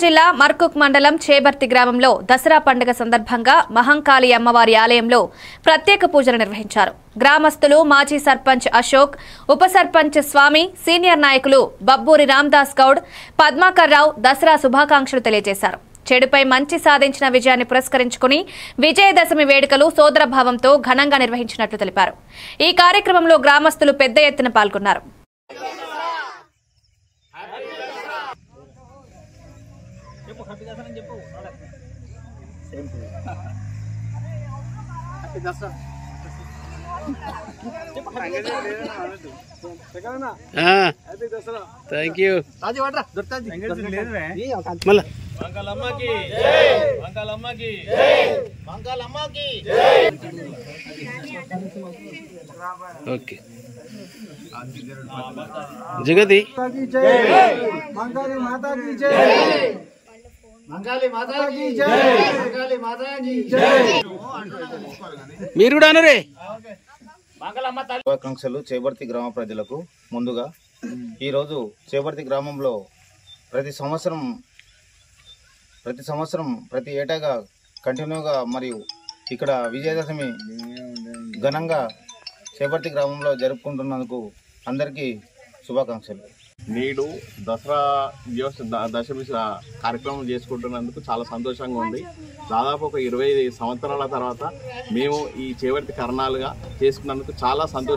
జిల్లా మర్కుక్ మండలం చేబర్తి గ్రామంలో దసరా పండుగ సందర్భంగా మహంకాళి అమ్మవారి ఆలయంలో ప్రత్యేక పూజలు నిర్వహించారు. గ్రామస్తులు మాజీ సర్పంచ్ అశోక్, ఉప సర్పంచ్ స్వామి, సీనియర్ నాయకులు బబ్బూరి రామ్దాస్ గౌడ్, పద్మాకర్ రావు దసరా శుభాకాంక్షలు తెలియజేశారు. చెడుపై మంచి సాధించిన విజయాన్ని పురస్కరించుకుని విజయదశమి వేడుకలు సోదరభావంతో ఘనంగా నిర్వహించినట్లు తెలిపారు. ఈ కార్యక్రమంలో గ్రామస్తులు పెద్ద ఎత్తున పాల్గొన్నారు. Thank you. ఓకే జగతి మీరు కూడా అనరే. శుభాకాంక్షలు చేబర్తి గ్రామ ప్రజలకు. ముందుగా ఈరోజు చేబర్తి గ్రామంలో ప్రతి సంవత్సరం ప్రతి ఏటాగా కంటిన్యూగా మరియు ఇక్కడ విజయదశమి ఘనంగా చేబర్తి గ్రామంలో జరుపుకుంటున్నందుకు అందరికీ శుభాకాంక్షలు. నేడు దసరా దశమి కార్యక్రమం చేసుకుంటున్నందుకు చాలా సంతోషంగా ఉంది. దాదాపు ఒక 20 సంవత్సరాల తర్వాత మేము ఈ చేబర్తి కర్ణాలుగా చేసుకున్నందుకు చాలా సంతోషం.